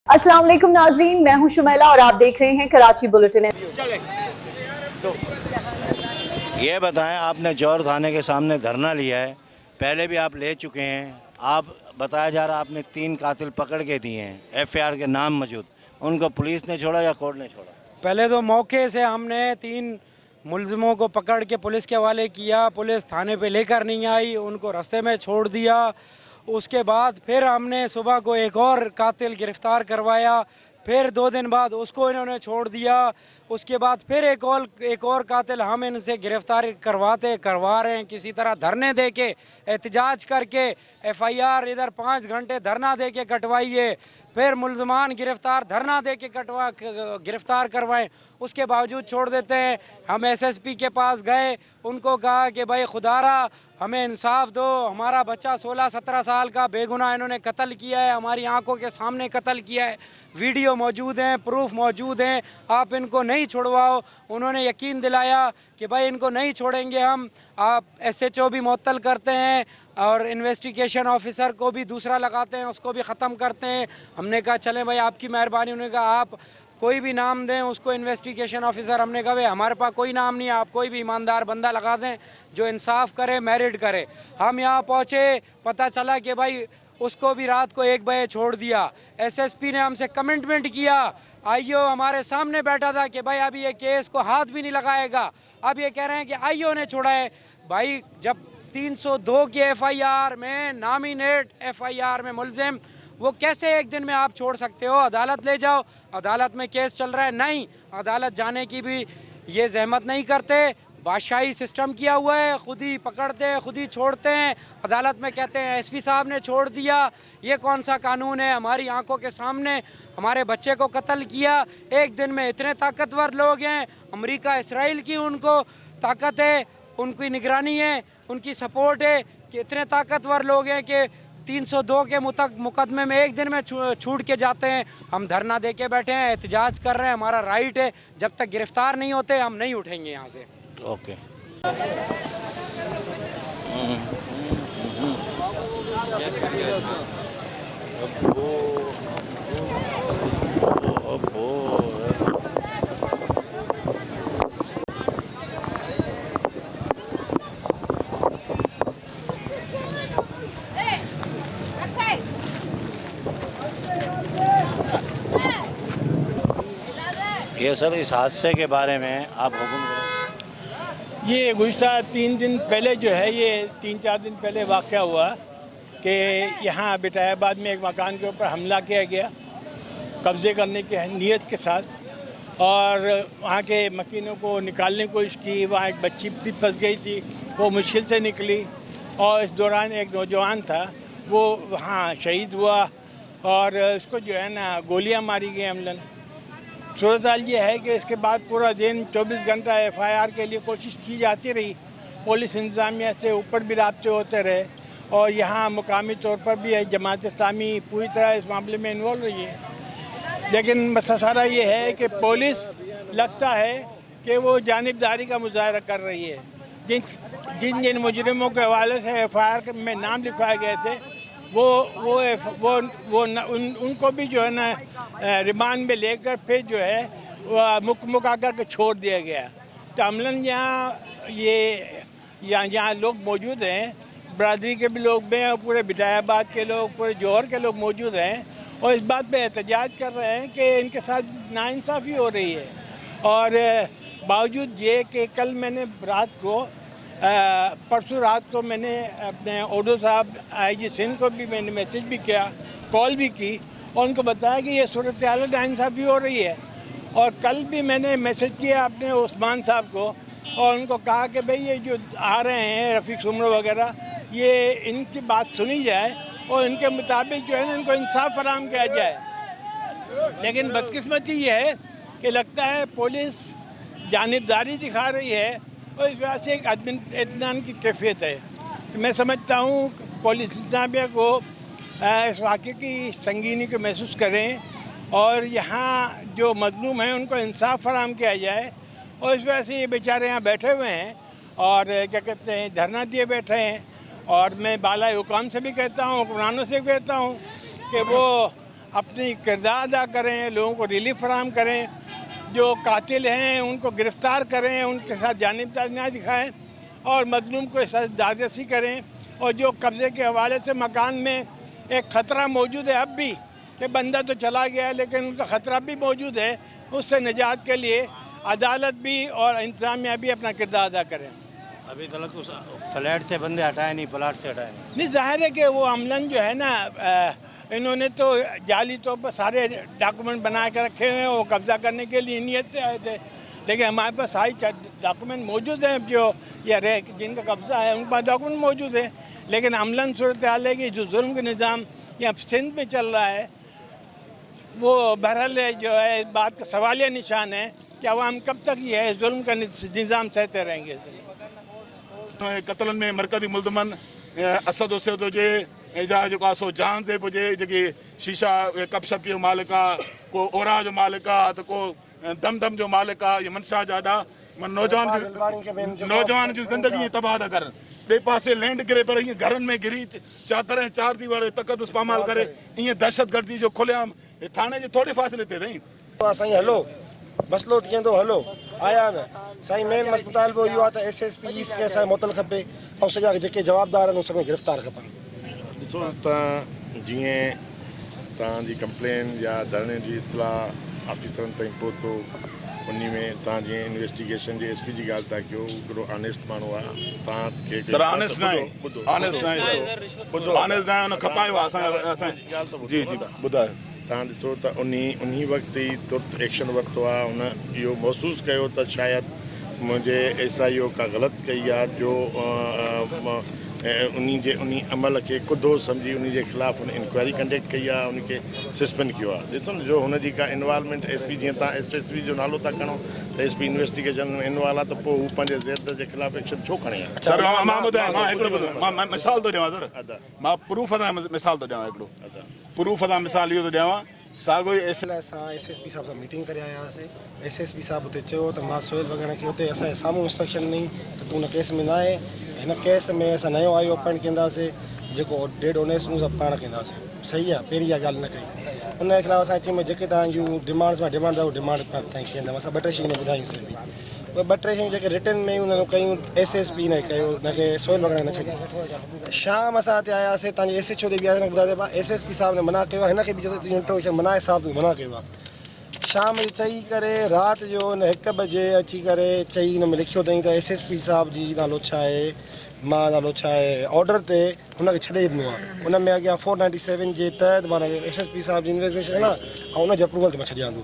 अस्सलाम वालेकुम नाज़रीन, मैं हूं शुमैला और आप देख रहे हैं कराची बुलेटिन। ये बताएं, आपने जौहर थाने के सामने धरना लिया है, पहले भी आप ले चुके हैं। आप बताया जा रहा आपने 3 कातिल पकड़ के दिए हैं, एफआईआर के नाम मौजूद। उनको पुलिस ने छोड़ा या कोर्ट ने छोड़ा? पहले तो मौके से हमने 3 मुलजिमों को पकड़ के पुलिस के हवाले किया। पुलिस थाने पे लेकर नहीं आई, उनको रास्ते में छोड़ दिया। उसके बाद फिर हमने सुबह को एक और कातिल गिरफ्तार करवाया, फिर 2 दिन बाद उसको इन्होंने छोड़ दिया। उसके बाद फिर एक और कातिल हम इनसे गिरफ्तार करवा रहे हैं किसी तरह धरने दे के, एहतजाज करके। एफआईआर इधर 5 घंटे धरना दे के कटवाइए, फिर मुलजमान गिरफ्तार धरना दे के गिरफ्तार करवाएं, उसके बावजूद छोड़ देते हैं। हम एसएसपी के पास गए, उनको कहा कि भाई खुदारा हमें इंसाफ दो, हमारा बच्चा 16-17 साल का बेगुनाह इन्होंने कत्ल किया है, हमारी आंखों के सामने कत्ल किया है, वीडियो मौजूद हैं, प्रूफ मौजूद हैं, आप इनको नहीं छुड़वाओ। उन्होंने यकीन दिलाया कि भाई इनको नहीं छोड़ेंगे हम। आप एसएचओ भी मुअत्तल करते हैं और इन्वेस्टिगेशन ऑफिसर को भी दूसरा लगाते हैं, उसको भी ख़त्म करते हैं। हमने कहा चलें भाई आपकी मेहरबानी। उन्होंने कहा आप कोई भी नाम दें उसको इन्वेस्टिगेशन ऑफिसर। हमने कहा भाई हमारे पास कोई नाम नहीं है, आप कोई भी ईमानदार बंदा लगा दें जो इंसाफ करे, मेरिट करे। हम यहाँ पहुँचे, पता चला कि भाई उसको भी रात को 1 बजे छोड़ दिया। एसएसपी ने हमसे कमिटमेंट किया, आईओ हमारे सामने बैठा था कि भाई अभी ये केस को हाथ भी नहीं लगाएगा। अब ये कह रहे हैं कि आईओ ने छोड़ा है। भाई जब 302 की एफआईआर में नॉमिनेट एफआईआर में मुलजिम, वो कैसे एक दिन में आप छोड़ सकते हो? अदालत ले जाओ, अदालत में केस चल रहा है, नहीं अदालत जाने की भी ये जहमत नहीं करते। बादशाही सिस्टम किया हुआ है, खुद ही पकड़ते हैं, खुद ही छोड़ते हैं। अदालत में कहते हैं एसपी साहब ने छोड़ दिया। ये कौन सा कानून है? हमारी आंखों के सामने हमारे बच्चे को कत्ल किया। एक दिन में इतने ताकतवर लोग हैं, अमेरिका इसराइल की उनको ताकत है, उनकी निगरानी है, उनकी सपोर्ट है कि इतने ताकतवर लोग हैं कि 302 के मुकदमे में एक दिन में छूट के जाते हैं। हम धरना दे के बैठे हैं, एहतजाज कर रहे हैं, हमारा राइट है। जब तक गिरफ्तार नहीं होते हम नहीं उठेंगे यहाँ से। ओके। ये सर, इस हादसे के बारे में आप हुक्म करें। ये गुज़श्ता 3 दिन पहले जो है, ये 3-4 दिन पहले वाक़या हुआ कि यहाँ बिटायाबाद में एक मकान के ऊपर हमला किया गया कब्ज़े करने की नीयत के साथ, और वहाँ के मकीनों को निकालने की कोशिश की। वहाँ एक बच्ची भी फंस गई थी, वो मुश्किल से निकली, और इस दौरान एक नौजवान था वो वहाँ शहीद हुआ, और उसको जो है ना गोलियाँ मारी गई अमलन। सूरत हाल ये है कि इसके बाद पूरा दिन 24 घंटा एफआईआर के लिए कोशिश की जाती रही। पुलिस इंतज़ामिया से ऊपर भी राब्ते होते रहे, और यहाँ मुकामी तौर पर भी जमात इस्लामी पूरी तरह इस मामले में इन्वॉल्व रही है। लेकिन मसला सारा ये है कि पुलिस लगता है कि वो जानिबदारी का मुजाहरा कर रही है। जिन मुजरिमों के हवाले से एफआईआर में नाम लिखवाए गए थे, उनको भी जो है ना रिमांड में लेकर फिर जो है मुका कर छोड़ दिया गया। तो अमलन यहाँ लोग मौजूद हैं, बरादरी के भी लोग हैं, और पूरे बिटायाबाद के लोग, पूरे जौहर के लोग मौजूद हैं, और इस बात पे एहतजाज कर रहे हैं कि इनके साथ नाइंसाफ़ी हो रही है। और बावजूद ये कि कल मैंने परसों रात को मैंने अपने ओडो साहब आईजी सिंध को भी मैंने मैसेज भी किया, कॉल भी की, और उनको बताया कि ये सूरत हाल नाइंसाफ़ी हो रही है। और कल भी मैंने मैसेज किया अपने उस्मान साहब को, और उनको कहा कि भाई ये जो आ रहे हैं रफ़ीक सुमरो वगैरह, ये इनकी बात सुनी जाए और इनके मुताबिक जो है ना इनको इंसाफ फराहम किया जाए। लेकिन बदकिस्मती ये है कि लगता है पुलिस जानिबदारी दिखा रही है, और इस वजह से एक इत्मीनान की कैफियत है। तो मैं समझता हूँ पुलिस इंतज़ामिया को इस वाक़े की संगीनी को महसूस करें, और यहाँ जो मज़लूम हैं उनको इंसाफ फराहम किया जाए। और इस वजह से ये बेचारे यहाँ बैठे हुए हैं, और क्या कहते हैं धरना दिए बैठे हैं। और मैं बाला हुकाम से भी कहता हूँ, हुक्मरानों से भी कहता हूँ कि वो अपनी किरदार अदा करें, लोगों को रिलीफ फराहम करें, जो कातिल हैं उनको गिरफ़्तार करें, उनके साथ जानिबदारी ना दिखाएं और मजलूम को दादरसी करें। और जो कब्ज़े के हवाले से मकान में एक ख़तरा मौजूद है अब भी कि बंदा तो चला गया है लेकिन उनका ख़तरा भी मौजूद है, उससे निजात के लिए अदालत भी और इंतज़ामिया भी अपना किरदार अदा करें। अभी तक उस फ्लैट से बंदे हटाए नहीं, प्लाट से हटाए नहीं, जाहिर है कि वो अमलन जो है ना, इन्होंने तो जाली तौर पर सारे डॉक्यूमेंट बना के रखे हुए हैं, वो कब्ज़ा करने के लिए नीयत से आए थे, लेकिन हमारे पास सारी डॉक्यूमेंट मौजूद हैं जो या जिनका कब्ज़ा है उनके पास डॉक्यूमेंट मौजूद है। लेकिन अमलन सूरत हाल है कि जो जुल्म का निज़ाम यहाँ सिंध में चल रहा है वो बहरहाल जो है इस बात का सवालिया निशान है कि अवाम कब तक ये है जुल्म का निज़ाम सहते रहेंगे। कत्लनि में मरकज़ी मुल्ज़िमन असद हुसैन हुजे जा जेको आहे सो जान ज़ेब हुजे, जेकी शीशा कपशप जो मालिक आहे, को ओरा जो मालिक आहे, त को दम जो मालिक आहे, ये मनशा जा ॾा नौजवान जी ज़िंदगी तबाह था करनि। ॿिए पासे लैंड गिरे पर ईअं घरनि में गिरी चादर चार दीवार तक़दुस पामाल करे ईअं दहशतगर्दी जो खुलियाम थाने जे थोरे फ़ासिले ते अथई। साईं हलो मसलो थी वेंदो, हलो आया न साईं। मेन मुतालबो इहो आहे त SSP ईस्ट खे असांखे मोतल खपे ऐं सॼा जेके जवाबदार आहिनि उहे सभई गिरफ़्तार खपनि। ॾिसो तव्हां जीअं तव्हांजी कंप्लेन या धरणे जी इतला ऑफिसरनि ताईं पहुतो, उन में तव्हां जीअं इन्वेस्टिगेशन जे SP जी ॻाल्हि था कयो, हिकिड़ो ऑनेस्ट माण्हू आहे, तव्हांखे सर ऑनेस्ट न आहे, ऑनेस्ट न आहे, ऑनेस्ट न आहे, हुन खपायो आहे असांजी ॻाल्हि त जी जी ॿुधायो। तव्हां ॾिसो त उन वक़्तु ई तुर्त एक्शन वरितो आहे, हुन इहो महसूसु कयो त शायदि मुंहिंजे SIO का ग़लति कई आहे, जो उन अमल खे कुदो सम्झी उन जे ख़िलाफ़ु हुन इंक्वायरी कंडक्ट कई आहे, उनखे सस्पेंड कयो आहे। ॾिसो न जो हुनजी का इन्वॉल्वमेंट SP जीअं तव्हां SSP जो नालो था खणो त SP इन्वेस्टिगेशन में इन्वॉल्व आहे, त पोइ हू पंहिंजे ज़िद जे ख़िलाफ़ु एक्शन छो खणे आहे? सर मां ॿुधायां, मां हिकिड़ो मां मिसाल थो ॾियां सर, मां प्रूफ सां मिसाल थो ॾियां, हिकिड़ो प्रूफ सां मिसाल इहो थो ॾियां। साॻियो ई असां SSP साहिब सां मीटिंग करे आया हुआसीं। SSP साहिब हुते चयो त मां सोहेल वग़ैरह खे हुते असांजे साम्हूं इंस्ट्रक्शन ॾिनी त तूं हुन केस में न आहे, हिन केस में असां नयो IO अपॉइंट कंदासीं, जेको डेड ऑनेस्ट उहो सभु पाण कंदासीं। सही आहे, पहिरीं इहा ॻाल्हि न कई। उनजे ख़िलाफ़ु असांजे टीम में जेके तव्हांजूं डिमांड्स मां डिमांड आहे उहो डिमांड ताईं कंदासीं। असां 2-3 शयूं ॿुधायूंसीं बि, उहे 2-3 शयूं जेके रिटर्न में हुननि कयूं SSP न कयो, हुनखे सोहेल वग़ैरह न छॾियो। शाम असां हिते आयासीं, तव्हांजे SHO ते बि आया ॿुधायो SSP साहिब ने मना कयो आहे, हिनखे बि चयो इंट्रोडक्शन मना आहे साहिब मना कयो आहे। शाम जो चई करे राति जो 1 बजे अची करे चई हिन में लिखियो अथई त SSP साहिब जी नालो छा आहे, मां नालो छा आहे, ऑर्डर ते हुनखे छॾे ॾिनो आहे। उन में अॻियां 497 जे तहत माना SSP साहिब जी इन्वेस्टिगेशन आहे ऐं हुनजे अप्रूवल ते मां छॾियां थो।